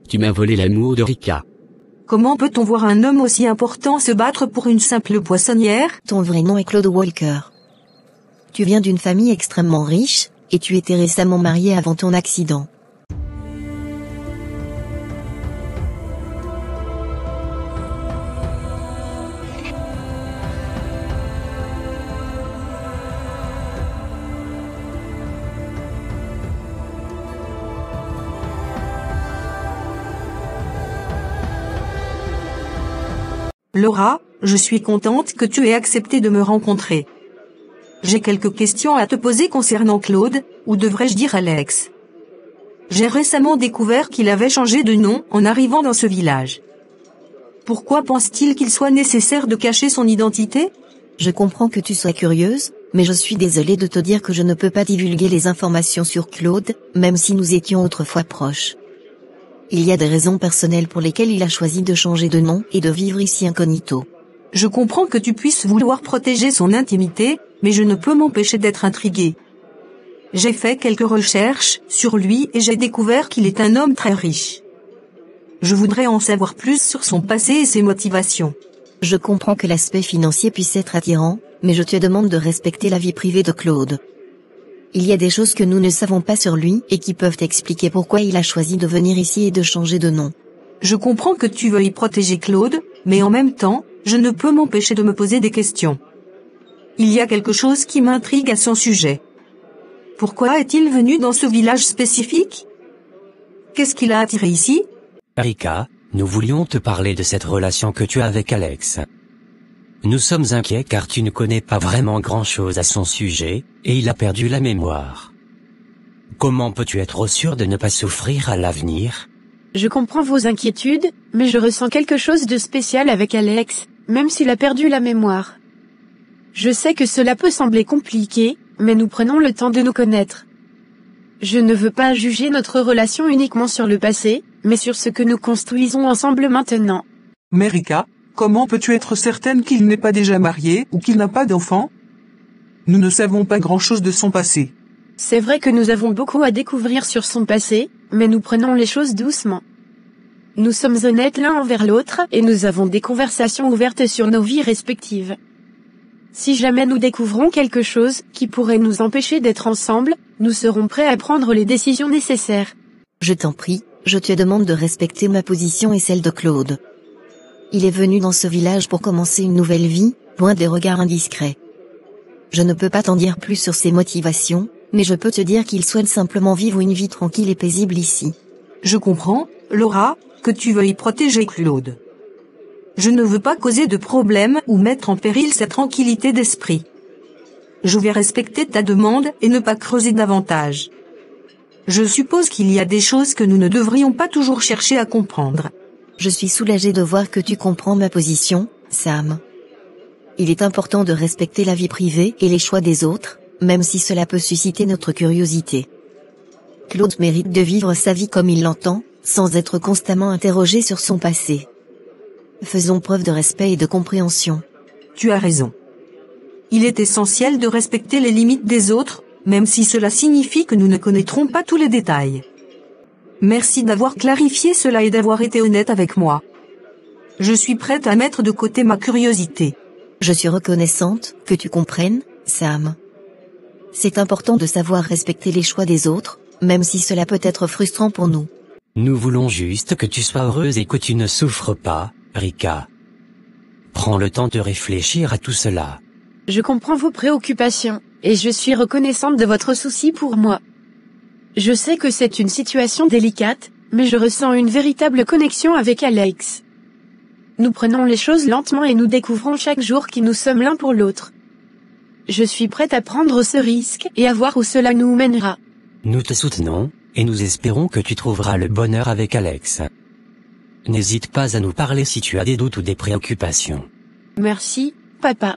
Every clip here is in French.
Tu m'as volé l'amour de Rika. Comment peut-on voir un homme aussi important se battre pour une simple poissonnière? Ton vrai nom est Claude Walker. Tu viens d'une famille extrêmement riche, et tu étais récemment marié avant ton accident. Laura, je suis contente que tu aies accepté de me rencontrer. J'ai quelques questions à te poser concernant Claude, ou devrais-je dire Alex. J'ai récemment découvert qu'il avait changé de nom en arrivant dans ce village. Pourquoi pense-t-il qu'il soit nécessaire de cacher son identité? Je comprends que tu sois curieuse, mais je suis désolée de te dire que je ne peux pas divulguer les informations sur Claude, même si nous étions autrefois proches. Il y a des raisons personnelles pour lesquelles il a choisi de changer de nom et de vivre ici incognito. Je comprends que tu puisses vouloir protéger son intimité, mais je ne peux m'empêcher d'être intriguée. J'ai fait quelques recherches sur lui et j'ai découvert qu'il est un homme très riche. Je voudrais en savoir plus sur son passé et ses motivations. Je comprends que l'aspect financier puisse être attirant, mais je te demande de respecter la vie privée de Claude. Il y a des choses que nous ne savons pas sur lui et qui peuvent expliquer pourquoi il a choisi de venir ici et de changer de nom. Je comprends que tu veuilles protéger Claude, mais en même temps, je ne peux m'empêcher de me poser des questions. Il y a quelque chose qui m'intrigue à son sujet. Pourquoi est-il venu dans ce village spécifique? Qu'est-ce qui l'a attiré ici? Rika, nous voulions te parler de cette relation que tu as avec Alex. Nous sommes inquiets car tu ne connais pas vraiment grand-chose à son sujet, et il a perdu la mémoire. Comment peux-tu être sûr de ne pas souffrir à l'avenir? Je comprends vos inquiétudes, mais je ressens quelque chose de spécial avec Alex, même s'il a perdu la mémoire. Je sais que cela peut sembler compliqué, mais nous prenons le temps de nous connaître. Je ne veux pas juger notre relation uniquement sur le passé, mais sur ce que nous construisons ensemble maintenant. Mais Rika, comment peux-tu être certaine qu'il n'est pas déjà marié ou qu'il n'a pas d'enfant? Nous ne savons pas grand-chose de son passé. C'est vrai que nous avons beaucoup à découvrir sur son passé, mais nous prenons les choses doucement. Nous sommes honnêtes l'un envers l'autre et nous avons des conversations ouvertes sur nos vies respectives. Si jamais nous découvrons quelque chose qui pourrait nous empêcher d'être ensemble, nous serons prêts à prendre les décisions nécessaires. Je t'en prie, je te demande de respecter ma position et celle de Claude. Il est venu dans ce village pour commencer une nouvelle vie, loin des regards indiscrets. Je ne peux pas t'en dire plus sur ses motivations, mais je peux te dire qu'il souhaite simplement vivre une vie tranquille et paisible ici. Je comprends, Laura, que tu veuilles protéger Claude. Je ne veux pas causer de problème ou mettre en péril sa tranquillité d'esprit. Je vais respecter ta demande et ne pas creuser davantage. Je suppose qu'il y a des choses que nous ne devrions pas toujours chercher à comprendre. Je suis soulagée de voir que tu comprends ma position, Sam. Il est important de respecter la vie privée et les choix des autres, même si cela peut susciter notre curiosité. Claude mérite de vivre sa vie comme il l'entend, sans être constamment interrogé sur son passé. Faisons preuve de respect et de compréhension. Tu as raison. Il est essentiel de respecter les limites des autres, même si cela signifie que nous ne connaîtrons pas tous les détails. Merci d'avoir clarifié cela et d'avoir été honnête avec moi. Je suis prête à mettre de côté ma curiosité. Je suis reconnaissante que tu comprennes, Sam. C'est important de savoir respecter les choix des autres, même si cela peut être frustrant pour nous. Nous voulons juste que tu sois heureuse et que tu ne souffres pas, Rika. Prends le temps de réfléchir à tout cela. Je comprends vos préoccupations, et je suis reconnaissante de votre souci pour moi. Je sais que c'est une situation délicate, mais je ressens une véritable connexion avec Alex. Nous prenons les choses lentement et nous découvrons chaque jour qui nous sommes l'un pour l'autre. Je suis prête à prendre ce risque et à voir où cela nous mènera. Nous te soutenons, et nous espérons que tu trouveras le bonheur avec Alex. N'hésite pas à nous parler si tu as des doutes ou des préoccupations. Merci, papa.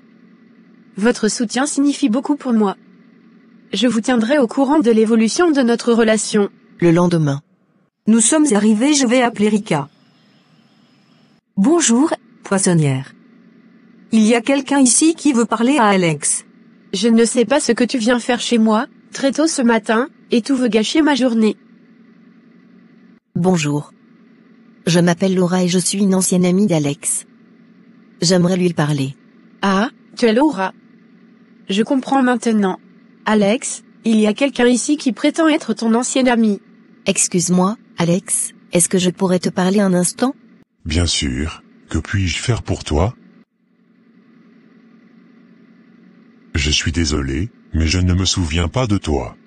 Votre soutien signifie beaucoup pour moi. Je vous tiendrai au courant de l'évolution de notre relation. Le lendemain. Nous sommes arrivés, je vais appeler Rika. Bonjour, poissonnière. Il y a quelqu'un ici qui veut parler à Alex. Je ne sais pas ce que tu viens faire chez moi, très tôt ce matin, et tout veut gâcher ma journée. Bonjour. Je m'appelle Laura et je suis une ancienne amie d'Alex. J'aimerais lui parler. Ah, tu es Laura. Je comprends maintenant. Alex, il y a quelqu'un ici qui prétend être ton ancienne amie. Excuse-moi, Alex, est-ce que je pourrais te parler un instant? Bien sûr, que puis-je faire pour toi? Je suis désolé, mais je ne me souviens pas de toi.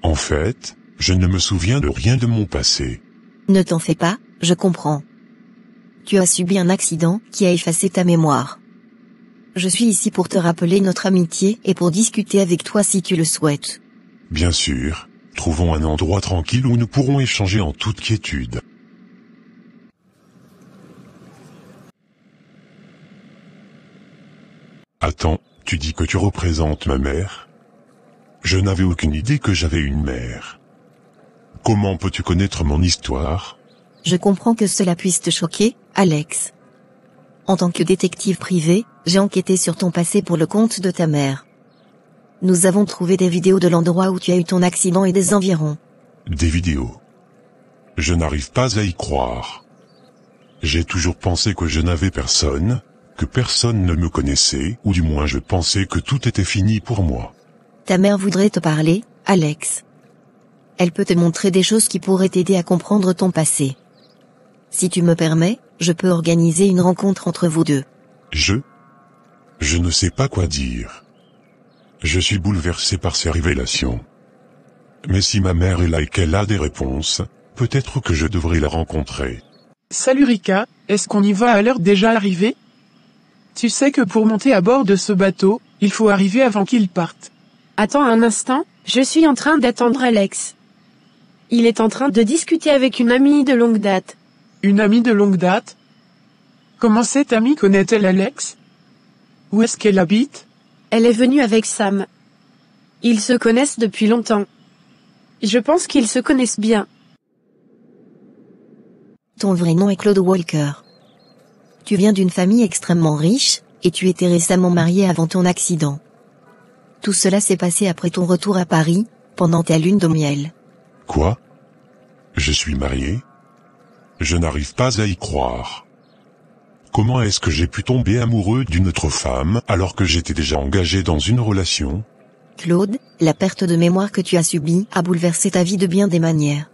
En fait, je ne me souviens de rien de mon passé. Ne t'en fais pas, je comprends. Tu as subi un accident qui a effacé ta mémoire. Je suis ici pour te rappeler notre amitié et pour discuter avec toi si tu le souhaites. Bien sûr, trouvons un endroit tranquille où nous pourrons échanger en toute quiétude. Attends, tu dis que tu représentes ma mère? Je n'avais aucune idée que j'avais une mère. Comment peux-tu connaître mon histoire? Je comprends que cela puisse te choquer, Alex. En tant que détective privé, j'ai enquêté sur ton passé pour le compte de ta mère. Nous avons trouvé des vidéos de l'endroit où tu as eu ton accident et des environs. Des vidéos. Je n'arrive pas à y croire. J'ai toujours pensé que je n'avais personne, que personne ne me connaissait, ou du moins je pensais que tout était fini pour moi. Ta mère voudrait te parler, Alex. Elle peut te montrer des choses qui pourraient t'aider à comprendre ton passé. Si tu me permets, je peux organiser une rencontre entre vous deux. Je ne sais pas quoi dire. Je suis bouleversé par ces révélations. Mais si ma mère est là et qu'elle a des réponses, peut-être que je devrais la rencontrer. Salut Rika, est-ce qu'on y va à l'heure déjà arrivée? Tu sais que pour monter à bord de ce bateau, il faut arriver avant qu'il parte. Attends un instant, je suis en train d'attendre Alex. Il est en train de discuter avec une amie de longue date. Une amie de longue date? Comment cette amie connaît-elle Alex? Où est-ce qu'elle habite? Elle est venue avec Sam. Ils se connaissent depuis longtemps. Je pense qu'ils se connaissent bien. Ton vrai nom est Claude Walker. Tu viens d'une famille extrêmement riche, et tu étais récemment marié avant ton accident. Tout cela s'est passé après ton retour à Paris, pendant ta lune de miel. Quoi? Je suis marié? Je n'arrive pas à y croire. Comment est-ce que j'ai pu tomber amoureux d'une autre femme alors que j'étais déjà engagé dans une relation? Claude, la perte de mémoire que tu as subie a bouleversé ta vie de bien des manières.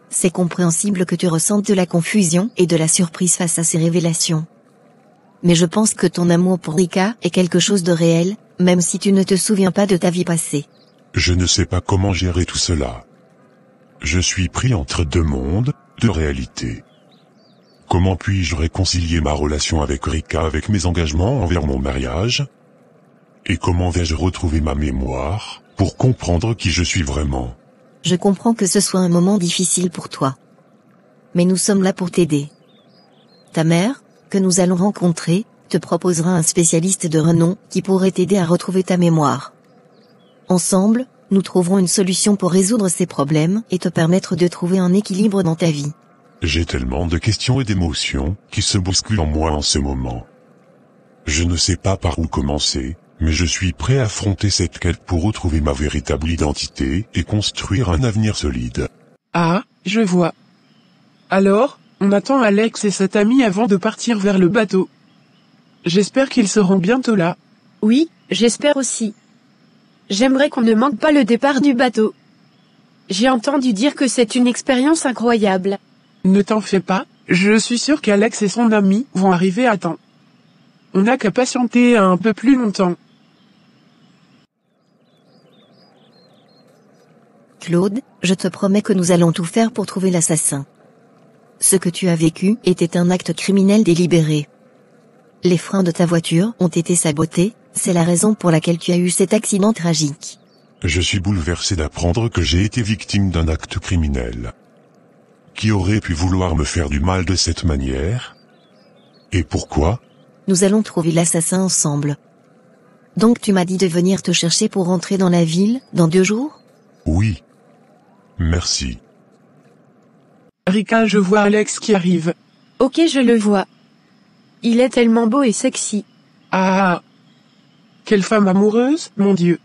C'est compréhensible que tu ressentes de la confusion et de la surprise face à ces révélations. Mais je pense que ton amour pour Rika est quelque chose de réel, même si tu ne te souviens pas de ta vie passée. Je ne sais pas comment gérer tout cela. Je suis pris entre deux mondes, deux réalités. Comment puis-je réconcilier ma relation avec Rika avec mes engagements envers mon mariage? Et comment vais-je retrouver ma mémoire, pour comprendre qui je suis vraiment? Je comprends que ce soit un moment difficile pour toi. Mais nous sommes là pour t'aider. Ta mère, que nous allons rencontrer, te proposera un spécialiste de renom qui pourrait t'aider à retrouver ta mémoire. Ensemble, nous trouverons une solution pour résoudre ces problèmes et te permettre de trouver un équilibre dans ta vie. J'ai tellement de questions et d'émotions qui se bousculent en moi en ce moment. Je ne sais pas par où commencer, mais je suis prêt à affronter cette quête pour retrouver ma véritable identité et construire un avenir solide. Ah, je vois. Alors, on attend Alex et cet ami avant de partir vers le bateau. J'espère qu'ils seront bientôt là. Oui, j'espère aussi. J'aimerais qu'on ne manque pas le départ du bateau. J'ai entendu dire que c'est une expérience incroyable. Ne t'en fais pas, je suis sûr qu'Alex et son ami vont arriver à temps. On n'a qu'à patienter un peu plus longtemps. Claude, je te promets que nous allons tout faire pour trouver l'assassin. Ce que tu as vécu était un acte criminel délibéré. Les freins de ta voiture ont été sabotés, c'est la raison pour laquelle tu as eu cet accident tragique. Je suis bouleversé d'apprendre que j'ai été victime d'un acte criminel. Qui aurait pu vouloir me faire du mal de cette manière? Et pourquoi? Nous allons trouver l'assassin ensemble. Donc tu m'as dit de venir te chercher pour rentrer dans la ville, dans 2 jours? Oui. Merci. Rika, je vois Alex qui arrive. Ok, je le vois. Il est tellement beau et sexy. Ah! Quelle femme amoureuse, mon Dieu!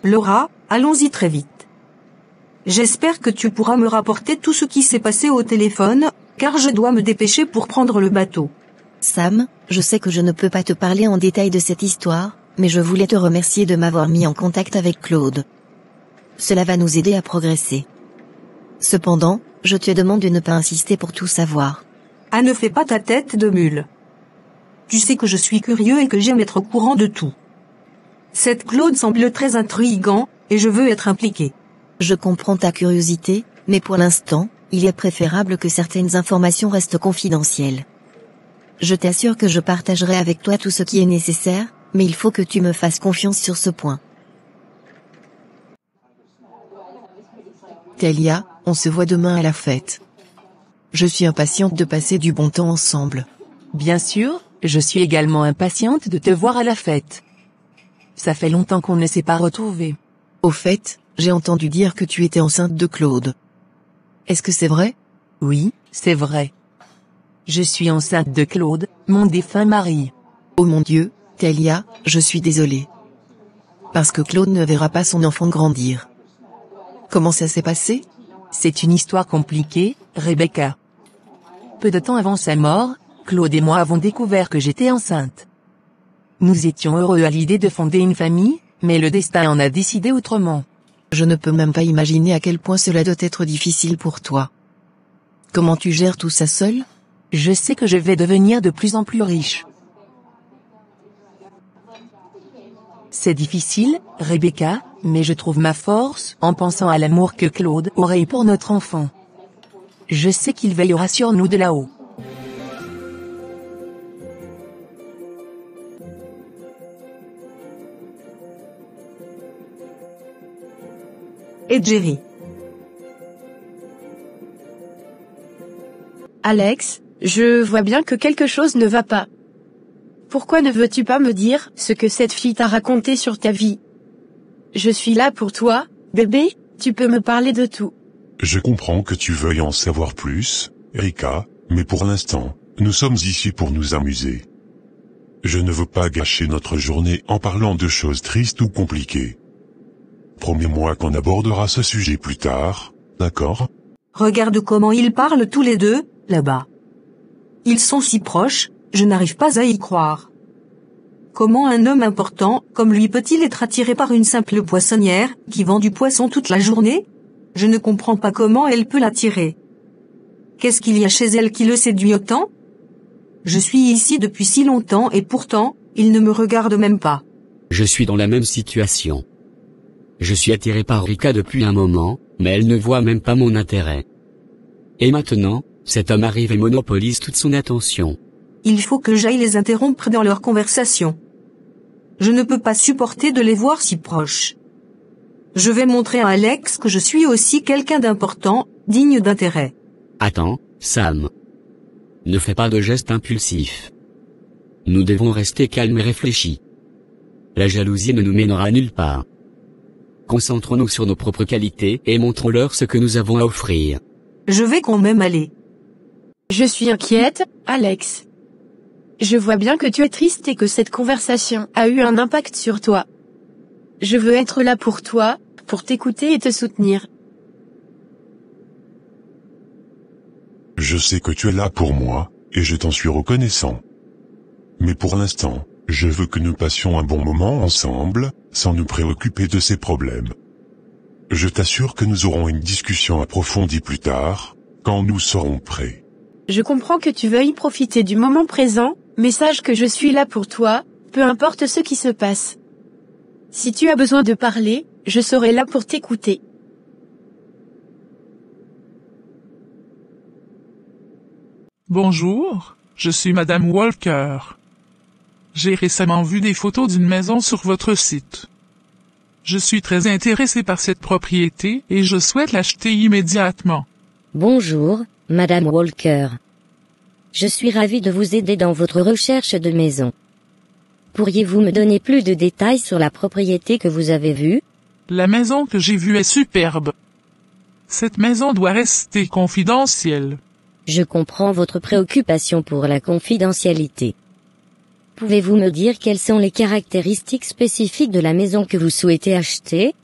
Laura, allons-y très vite. J'espère que tu pourras me rapporter tout ce qui s'est passé au téléphone, car je dois me dépêcher pour prendre le bateau. Sam, je sais que je ne peux pas te parler en détail de cette histoire, mais je voulais te remercier de m'avoir mis en contact avec Claude. Cela va nous aider à progresser. Cependant, je te demande de ne pas insister pour tout savoir. Ah, ne fais pas ta tête de mule. Tu sais que je suis curieux et que j'aime être au courant de tout. Cette Claude semble très intriguant, et je veux être impliqué. Je comprends ta curiosité, mais pour l'instant, il est préférable que certaines informations restent confidentielles. Je t'assure que je partagerai avec toi tout ce qui est nécessaire, mais il faut que tu me fasses confiance sur ce point. Talia, on se voit demain à la fête. Je suis impatiente de passer du bon temps ensemble. Bien sûr, je suis également impatiente de te voir à la fête. Ça fait longtemps qu'on ne s'est pas retrouvés. Au fait, j'ai entendu dire que tu étais enceinte de Claude. Est-ce que c'est vrai? Oui, c'est vrai. Je suis enceinte de Claude, mon défunt mari. Oh mon Dieu, Talia, je suis désolée. Parce que Claude ne verra pas son enfant grandir. Comment ça s'est passé? C'est une histoire compliquée, Rebecca. Peu de temps avant sa mort, Claude et moi avons découvert que j'étais enceinte. Nous étions heureux à l'idée de fonder une famille, mais le destin en a décidé autrement. Je ne peux même pas imaginer à quel point cela doit être difficile pour toi. Comment tu gères tout ça seul? Je sais que je vais devenir de plus en plus riche. C'est difficile, Rebecca, mais je trouve ma force en pensant à l'amour que Claude aurait pour notre enfant. Je sais qu'il veillera sur nous de là-haut. Et Jerry. Alex, je vois bien que quelque chose ne va pas. Pourquoi ne veux-tu pas me dire ce que cette fille t'a raconté sur ta vie? Je suis là pour toi, bébé, tu peux me parler de tout. Je comprends que tu veuilles en savoir plus, Erika, mais pour l'instant, nous sommes ici pour nous amuser. Je ne veux pas gâcher notre journée en parlant de choses tristes ou compliquées. Promets-moi qu'on abordera ce sujet plus tard, d'accord? Regarde comment ils parlent tous les deux, là-bas. Ils sont si proches, je n'arrive pas à y croire. Comment un homme important, comme lui peut-il être attiré par une simple poissonnière, qui vend du poisson toute la journée? Je ne comprends pas comment elle peut l'attirer. Qu'est-ce qu'il y a chez elle qui le séduit autant? Je suis ici depuis si longtemps et pourtant, il ne me regarde même pas. Je suis dans la même situation. Je suis attiré par Rika depuis un moment, mais elle ne voit même pas mon intérêt. Et maintenant, cet homme arrive et monopolise toute son attention. Il faut que j'aille les interrompre dans leur conversation. Je ne peux pas supporter de les voir si proches. Je vais montrer à Alex que je suis aussi quelqu'un d'important, digne d'intérêt. Attends, Sam. Ne fais pas de gestes impulsifs. Nous devons rester calmes et réfléchis. La jalousie ne nous mènera nulle part. Concentrons-nous sur nos propres qualités et montrons-leur ce que nous avons à offrir. Je vais quand même aller. Je suis inquiète, Alex. Je vois bien que tu es triste et que cette conversation a eu un impact sur toi. Je veux être là pour toi, pour t'écouter et te soutenir. Je sais que tu es là pour moi, et je t'en suis reconnaissant. Mais pour l'instant, je veux que nous passions un bon moment ensemble, sans nous préoccuper de ces problèmes. Je t'assure que nous aurons une discussion approfondie plus tard, quand nous serons prêts. Je comprends que tu veuilles profiter du moment présent, mais sache que je suis là pour toi, peu importe ce qui se passe. Si tu as besoin de parler, je serai là pour t'écouter. Bonjour, je suis Madame Walker. J'ai récemment vu des photos d'une maison sur votre site. Je suis très intéressée par cette propriété et je souhaite l'acheter immédiatement. Bonjour, Madame Walker. Je suis ravie de vous aider dans votre recherche de maison. Pourriez-vous me donner plus de détails sur la propriété que vous avez vue? La maison que j'ai vue est superbe. Cette maison doit rester confidentielle. Je comprends votre préoccupation pour la confidentialité. Pouvez-vous me dire quelles sont les caractéristiques spécifiques de la maison que vous souhaitez acheter?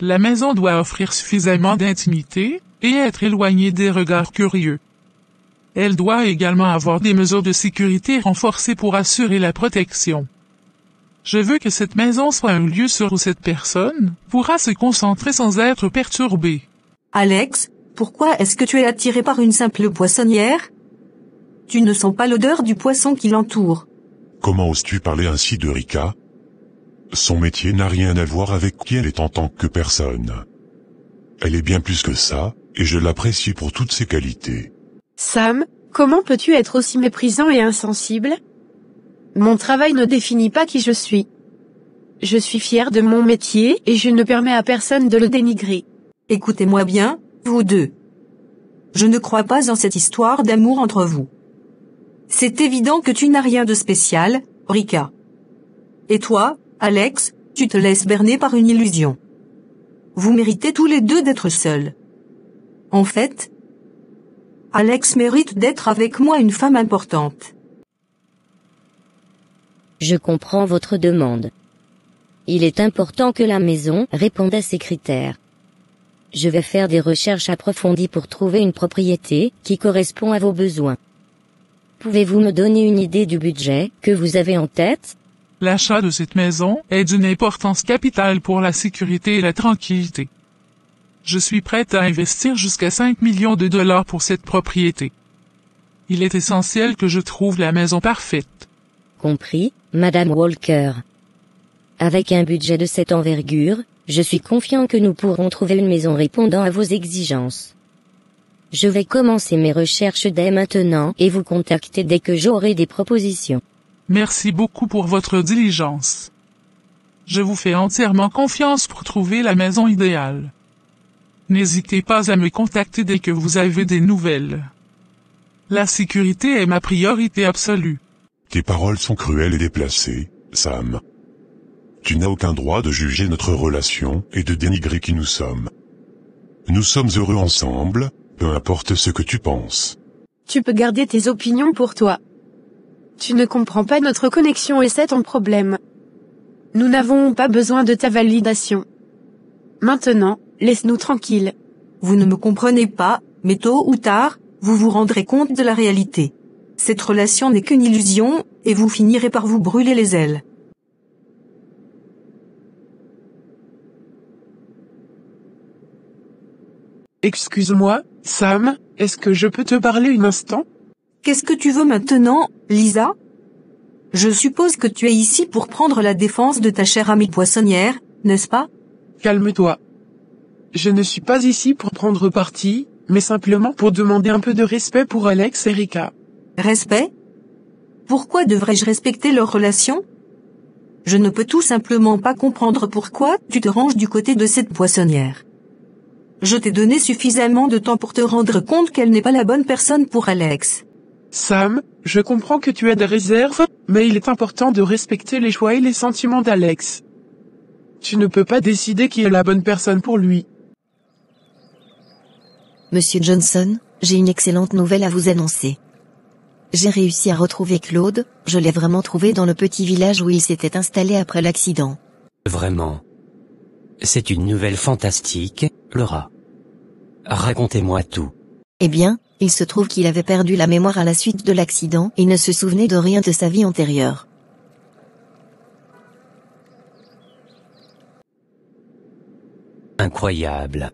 La maison doit offrir suffisamment d'intimité et être éloignée des regards curieux. Elle doit également avoir des mesures de sécurité renforcées pour assurer la protection. Je veux que cette maison soit un lieu sûr où cette personne pourra se concentrer sans être perturbée. Alex, pourquoi est-ce que tu es attiré par une simple poissonnière? Tu ne sens pas l'odeur du poisson qui l'entoure. Comment oses-tu parler ainsi de Rika? Son métier n'a rien à voir avec qui elle est en tant que personne. Elle est bien plus que ça, et je l'apprécie pour toutes ses qualités. Sam, comment peux-tu être aussi méprisant et insensible? Mon travail ne définit pas qui je suis. Je suis fier de mon métier et je ne permets à personne de le dénigrer. Écoutez-moi bien, vous deux. Je ne crois pas en cette histoire d'amour entre vous. C'est évident que tu n'as rien de spécial, Rika. Et toi, Alex, tu te laisses berner par une illusion. Vous méritez tous les deux d'être seuls. En fait, Alex mérite d'être avec moi une femme importante. Je comprends votre demande. Il est important que la maison réponde à ces critères. Je vais faire des recherches approfondies pour trouver une propriété qui correspond à vos besoins. Pouvez-vous me donner une idée du budget que vous avez en tête? L'achat de cette maison est d'une importance capitale pour la sécurité et la tranquillité. Je suis prête à investir jusqu'à 5 millions de dollars pour cette propriété. Il est essentiel que je trouve la maison parfaite. Compris, Madame Walker. Avec un budget de cette envergure, je suis confiant que nous pourrons trouver une maison répondant à vos exigences. Je vais commencer mes recherches dès maintenant et vous contacter dès que j'aurai des propositions. Merci beaucoup pour votre diligence. Je vous fais entièrement confiance pour trouver la maison idéale. N'hésitez pas à me contacter dès que vous avez des nouvelles. La sécurité est ma priorité absolue. Tes paroles sont cruelles et déplacées, Sam. Tu n'as aucun droit de juger notre relation et de dénigrer qui nous sommes. Nous sommes heureux ensemble, peu importe ce que tu penses. Tu peux garder tes opinions pour toi. Tu ne comprends pas notre connexion et c'est ton problème. Nous n'avons pas besoin de ta validation. Maintenant, laisse-nous tranquilles. Vous ne me comprenez pas, mais tôt ou tard, vous vous rendrez compte de la réalité. Cette relation n'est qu'une illusion, et vous finirez par vous brûler les ailes. Excuse-moi, Sam, est-ce que je peux te parler un instant? Qu'est-ce que tu veux maintenant, Lisa? Je suppose que tu es ici pour prendre la défense de ta chère amie poissonnière, n'est-ce pas? Calme-toi. Je ne suis pas ici pour prendre parti, mais simplement pour demander un peu de respect pour Alex et Rika. Respect? Pourquoi devrais-je respecter leur relation? Je ne peux tout simplement pas comprendre pourquoi tu te ranges du côté de cette poissonnière. Je t'ai donné suffisamment de temps pour te rendre compte qu'elle n'est pas la bonne personne pour Alex. Sam, je comprends que tu as des réserves, mais il est important de respecter les choix et les sentiments d'Alex. Tu ne peux pas décider qui est la bonne personne pour lui. Monsieur Johnson, j'ai une excellente nouvelle à vous annoncer. J'ai réussi à retrouver Claude, je l'ai vraiment trouvé dans le petit village où il s'était installé après l'accident. Vraiment. C'est une nouvelle fantastique, Laura. Racontez-moi tout. Eh bien, il se trouve qu'il avait perdu la mémoire à la suite de l'accident et ne se souvenait de rien de sa vie antérieure. Incroyable.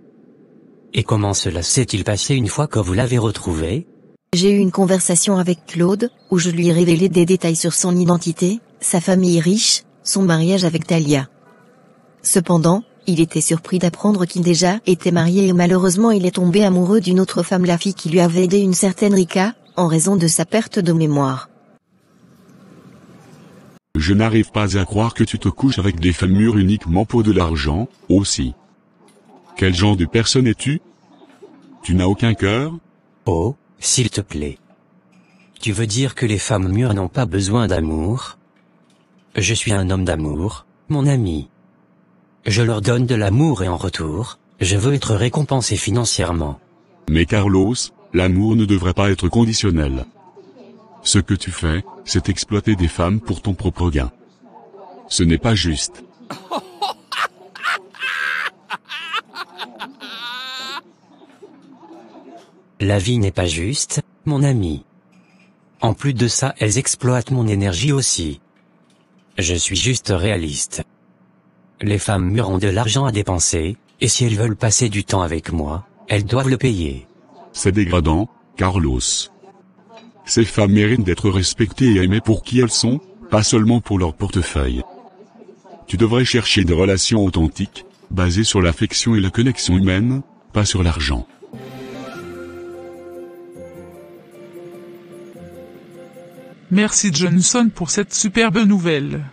Et comment cela s'est-il passé une fois que vous l'avez retrouvé? J'ai eu une conversation avec Claude, où je lui ai révélé des détails sur son identité, sa famille riche, son mariage avec Talia. Cependant, il était surpris d'apprendre qu'il déjà était marié et malheureusement il est tombé amoureux d'une autre femme, la fille qui lui avait aidé, une certaine Rika, en raison de sa perte de mémoire. Je n'arrive pas à croire que tu te couches avec des femmes mûres uniquement pour de l'argent, aussi. Quel genre de personne es-tu? Tu n'as aucun cœur? Oh, s'il te plaît. Tu veux dire que les femmes mûres n'ont pas besoin d'amour? Je suis un homme d'amour, mon ami. Je leur donne de l'amour et en retour, je veux être récompensé financièrement. Mais Carlos, l'amour ne devrait pas être conditionnel. Ce que tu fais, c'est exploiter des femmes pour ton propre gain. Ce n'est pas juste. La vie n'est pas juste, mon ami. En plus de ça, elles exploitent mon énergie aussi. Je suis juste réaliste. Les femmes mûres ont de l'argent à dépenser, et si elles veulent passer du temps avec moi, elles doivent le payer. C'est dégradant, Carlos. Ces femmes méritent d'être respectées et aimées pour qui elles sont, pas seulement pour leur portefeuille. Tu devrais chercher des relations authentiques, basées sur l'affection et la connexion humaine, pas sur l'argent. Merci Johnson pour cette superbe nouvelle.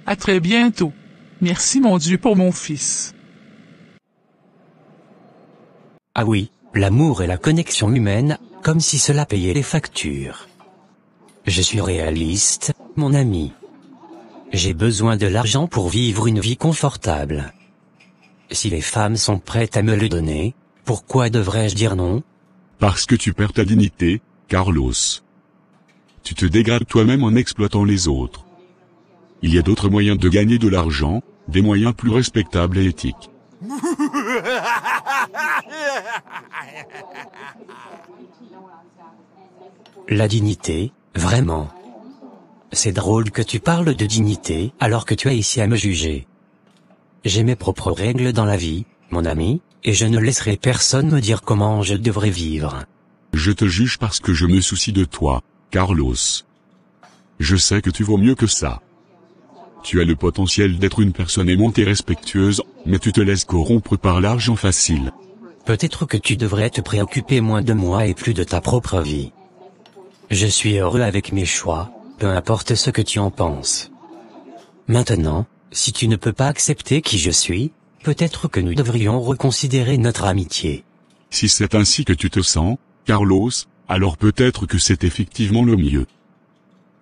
À très bientôt. Merci mon Dieu pour mon fils. Ah oui, l'amour et la connexion humaine, comme si cela payait les factures. Je suis réaliste, mon ami. J'ai besoin de l'argent pour vivre une vie confortable. Si les femmes sont prêtes à me le donner, pourquoi devrais-je dire non? Parce que tu perds ta dignité, Carlos. Tu te dégrades toi-même en exploitant les autres. Il y a d'autres moyens de gagner de l'argent, des moyens plus respectables et éthiques. La dignité, vraiment. C'est drôle que tu parles de dignité alors que tu es ici à me juger. J'ai mes propres règles dans la vie, mon ami, et je ne laisserai personne me dire comment je devrais vivre. Je te juge parce que je me soucie de toi, Carlos. Je sais que tu vaux mieux que ça. Tu as le potentiel d'être une personne aimante et respectueuse, mais tu te laisses corrompre par l'argent facile. Peut-être que tu devrais te préoccuper moins de moi et plus de ta propre vie. Je suis heureux avec mes choix, peu importe ce que tu en penses. Maintenant, si tu ne peux pas accepter qui je suis, peut-être que nous devrions reconsidérer notre amitié. Si c'est ainsi que tu te sens, Carlos, alors peut-être que c'est effectivement le mieux.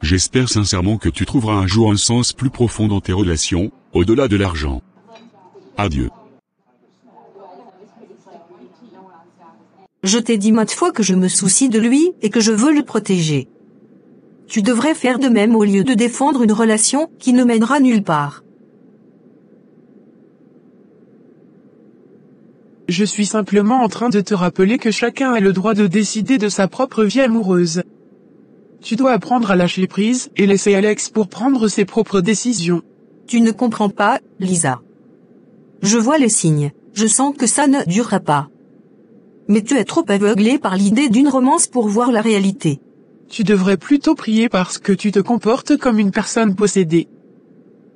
J'espère sincèrement que tu trouveras un jour un sens plus profond dans tes relations, au-delà de l'argent. Adieu. Je t'ai dit maintes fois que je me soucie de lui et que je veux le protéger. Tu devrais faire de même au lieu de défendre une relation qui ne mènera nulle part. Je suis simplement en train de te rappeler que chacun a le droit de décider de sa propre vie amoureuse. Tu dois apprendre à lâcher prise et laisser Alex pour prendre ses propres décisions. Tu ne comprends pas, Lisa. Je vois les signes, je sens que ça ne durera pas. Mais tu es trop aveuglé par l'idée d'une romance pour voir la réalité. Tu devrais plutôt prier parce que tu te comportes comme une personne possédée.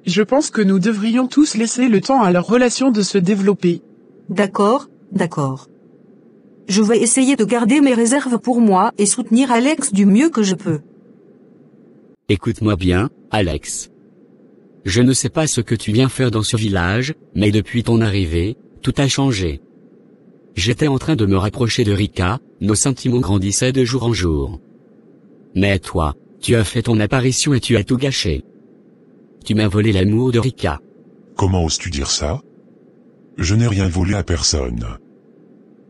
Je pense que nous devrions tous laisser le temps à leur relation de se développer. D'accord, d'accord. Je vais essayer de garder mes réserves pour moi et soutenir Alex du mieux que je peux. Écoute-moi bien, Alex. Je ne sais pas ce que tu viens faire dans ce village, mais depuis ton arrivée, tout a changé. J'étais en train de me rapprocher de Rika, nos sentiments grandissaient de jour en jour. Mais toi, tu as fait ton apparition et tu as tout gâché. Tu m'as volé l'amour de Rika. Comment oses-tu dire ça? Je n'ai rien volé à personne.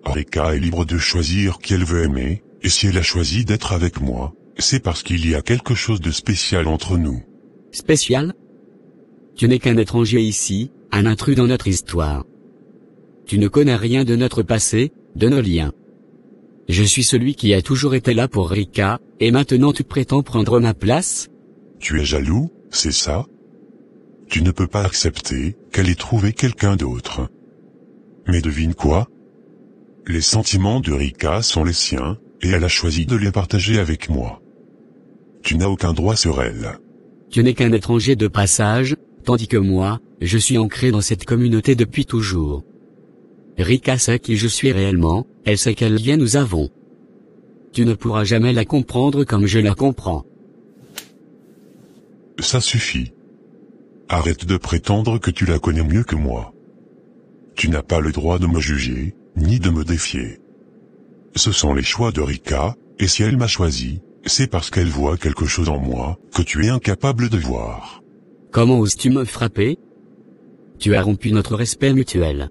Rika est libre de choisir qui elle veut aimer, et si elle a choisi d'être avec moi, c'est parce qu'il y a quelque chose de spécial entre nous. Spécial? Tu n'es qu'un étranger ici, un intrus dans notre histoire. Tu ne connais rien de notre passé, de nos liens. Je suis celui qui a toujours été là pour Rika, et maintenant tu prétends prendre ma place? Tu es jaloux, c'est ça? Tu ne peux pas accepter qu'elle ait trouvé quelqu'un d'autre. Mais devine quoi? Les sentiments de Rika sont les siens, et elle a choisi de les partager avec moi. Tu n'as aucun droit sur elle. Tu n'es qu'un étranger de passage, tandis que moi, je suis ancré dans cette communauté depuis toujours. Rika sait qui je suis réellement, elle sait quel lien nous avons. Tu ne pourras jamais la comprendre comme je la comprends. Ça suffit. Arrête de prétendre que tu la connais mieux que moi. Tu n'as pas le droit de me juger, ni de me défier. Ce sont les choix de Rika, et si elle m'a choisi, c'est parce qu'elle voit quelque chose en moi, que tu es incapable de voir. Comment oses-tu me frapper? Tu as rompu notre respect mutuel.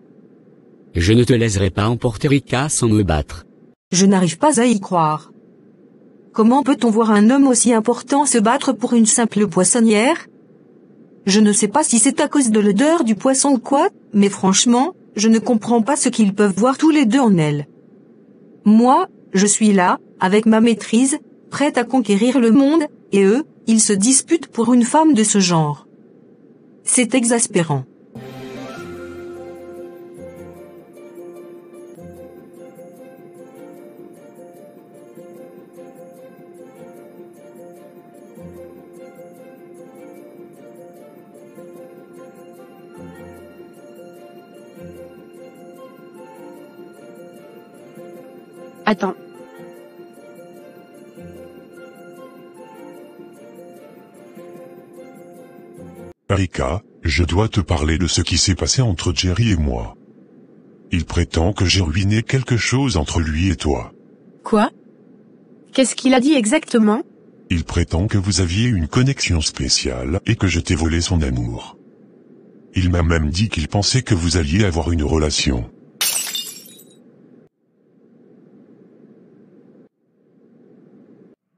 Je ne te laisserai pas emporter Rika sans me battre. Je n'arrive pas à y croire. Comment peut-on voir un homme aussi important se battre pour une simple poissonnière? Je ne sais pas si c'est à cause de l'odeur du poisson ou quoi, mais franchement, je ne comprends pas ce qu'ils peuvent voir tous les deux en elle. Moi, je suis là, avec ma maîtrise, prête à conquérir le monde, et eux, ils se disputent pour une femme de ce genre. C'est exaspérant. Attends. Erika, je dois te parler de ce qui s'est passé entre Jerry et moi. Il prétend que j'ai ruiné quelque chose entre lui et toi. Quoi? Qu'est-ce qu'il a dit exactement? Il prétend que vous aviez une connexion spéciale et que je t'ai volé son amour. Il m'a même dit qu'il pensait que vous alliez avoir une relation.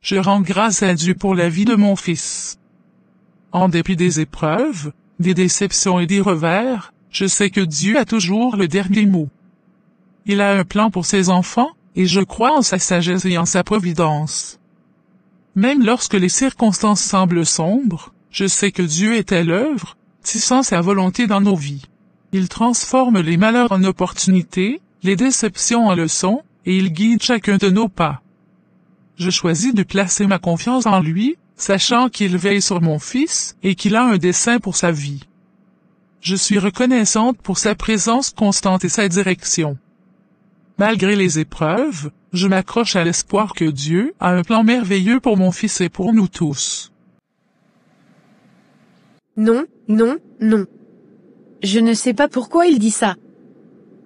Je rends grâce à Dieu pour la vie de mon fils. En dépit des épreuves, des déceptions et des revers, je sais que Dieu a toujours le dernier mot. Il a un plan pour ses enfants, et je crois en sa sagesse et en sa providence. Même lorsque les circonstances semblent sombres, je sais que Dieu est à l'œuvre, tissant sa volonté dans nos vies. Il transforme les malheurs en opportunités, les déceptions en leçons, et il guide chacun de nos pas. Je choisis de placer ma confiance en lui, sachant qu'il veille sur mon fils et qu'il a un dessein pour sa vie. Je suis reconnaissante pour sa présence constante et sa direction. Malgré les épreuves, je m'accroche à l'espoir que Dieu a un plan merveilleux pour mon fils et pour nous tous. Non, non, non. Je ne sais pas pourquoi il dit ça.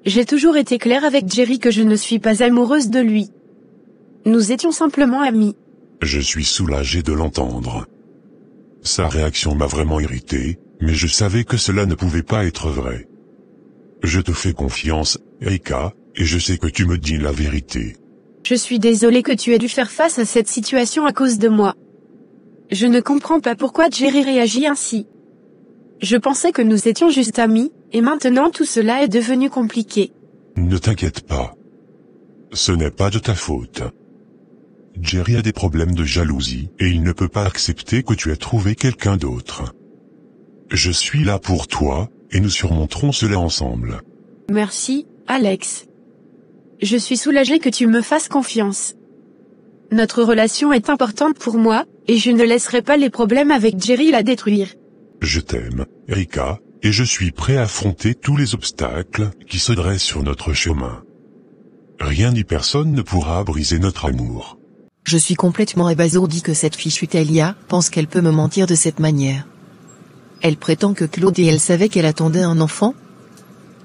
J'ai toujours été claire avec Jerry que je ne suis pas amoureuse de lui. Nous étions simplement amis. Je suis soulagé de l'entendre. Sa réaction m'a vraiment irrité, mais je savais que cela ne pouvait pas être vrai. Je te fais confiance, Erika, et je sais que tu me dis la vérité. Je suis désolée que tu aies dû faire face à cette situation à cause de moi. Je ne comprends pas pourquoi Jerry réagit ainsi. Je pensais que nous étions juste amis, et maintenant tout cela est devenu compliqué. Ne t'inquiète pas. Ce n'est pas de ta faute. Jerry a des problèmes de jalousie, et il ne peut pas accepter que tu aies trouvé quelqu'un d'autre. Je suis là pour toi, et nous surmonterons cela ensemble. Merci, Alex. Je suis soulagée que tu me fasses confiance. Notre relation est importante pour moi, et je ne laisserai pas les problèmes avec Jerry la détruire. Je t'aime, Erika, et je suis prêt à affronter tous les obstacles qui se dressent sur notre chemin. Rien ni personne ne pourra briser notre amour. Je suis complètement abasourdi que cette fichue Talia pense qu'elle peut me mentir de cette manière. Elle prétend que Claude et elle savaient qu'elle attendait un enfant.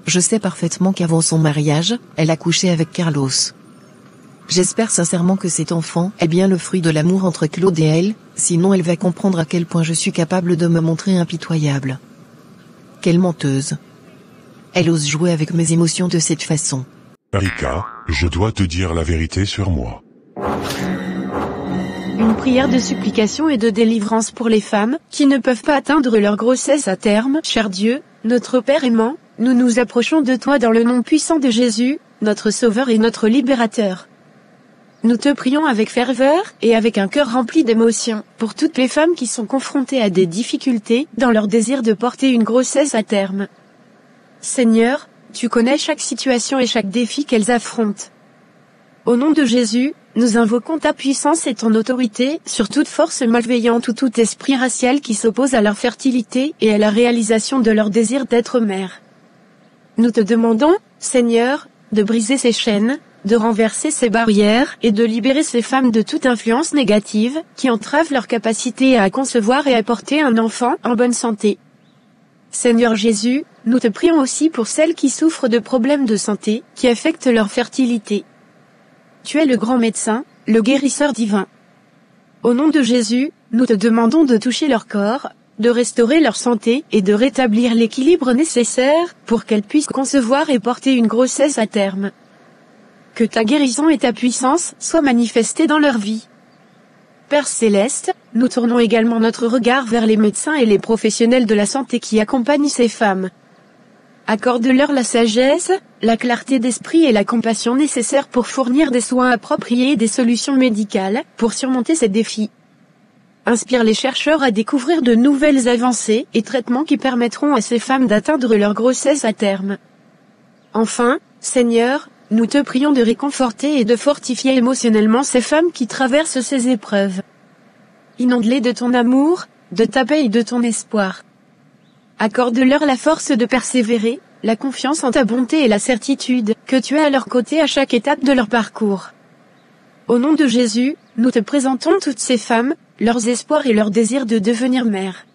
Je sais parfaitement qu'avant son mariage, elle a couché avec Carlos. J'espère sincèrement que cet enfant est bien le fruit de l'amour entre Claude et elle, sinon elle va comprendre à quel point je suis capable de me montrer impitoyable. Quelle menteuse. Elle ose jouer avec mes émotions de cette façon. Erika, je dois te dire la vérité sur moi. Une prière de supplication et de délivrance pour les femmes qui ne peuvent pas atteindre leur grossesse à terme. Cher Dieu, notre Père aimant, nous nous approchons de toi dans le nom puissant de Jésus, notre Sauveur et notre Libérateur. Nous te prions avec ferveur et avec un cœur rempli d'émotion pour toutes les femmes qui sont confrontées à des difficultés dans leur désir de porter une grossesse à terme. Seigneur, tu connais chaque situation et chaque défi qu'elles affrontent. Au nom de Jésus, nous invoquons ta puissance et ton autorité sur toute force malveillante ou tout esprit racial qui s'oppose à leur fertilité et à la réalisation de leur désir d'être mère. Nous te demandons, Seigneur, de briser ces chaînes, de renverser ces barrières et de libérer ces femmes de toute influence négative qui entrave leur capacité à concevoir et à porter un enfant en bonne santé. Seigneur Jésus, nous te prions aussi pour celles qui souffrent de problèmes de santé qui affectent leur fertilité. Tu es le grand médecin, le guérisseur divin. Au nom de Jésus, nous te demandons de toucher leur corps, de restaurer leur santé et de rétablir l'équilibre nécessaire pour qu'elles puissent concevoir et porter une grossesse à terme. Que ta guérison et ta puissance soient manifestées dans leur vie. Père Céleste, nous tournons également notre regard vers les médecins et les professionnels de la santé qui accompagnent ces femmes. Accorde-leur la sagesse, la clarté d'esprit et la compassion nécessaires pour fournir des soins appropriés et des solutions médicales pour surmonter ces défis. Inspire les chercheurs à découvrir de nouvelles avancées et traitements qui permettront à ces femmes d'atteindre leur grossesse à terme. Enfin, Seigneur, nous te prions de réconforter et de fortifier émotionnellement ces femmes qui traversent ces épreuves. Inonde-les de ton amour, de ta paix et de ton espoir. Accorde-leur la force de persévérer, la confiance en ta bonté et la certitude que tu es à leur côté à chaque étape de leur parcours. Au nom de Jésus, nous te présentons toutes ces femmes, leurs espoirs et leur désir de devenir mères.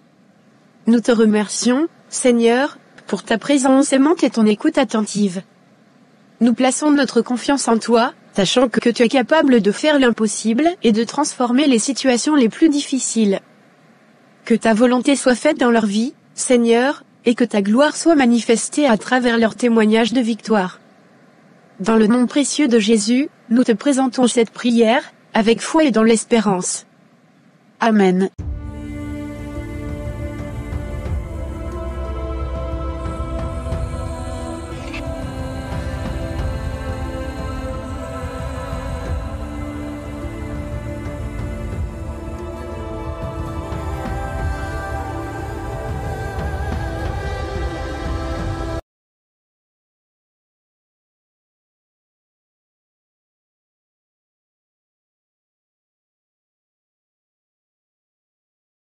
Nous te remercions, Seigneur, pour ta présence aimante et ton écoute attentive. Nous plaçons notre confiance en toi, sachant que tu es capable de faire l'impossible et de transformer les situations les plus difficiles. Que ta volonté soit faite dans leur vie, Seigneur, et que ta gloire soit manifestée à travers leurs témoignages de victoire. Dans le nom précieux de Jésus, nous te présentons cette prière, avec foi et dans l'espérance. Amen.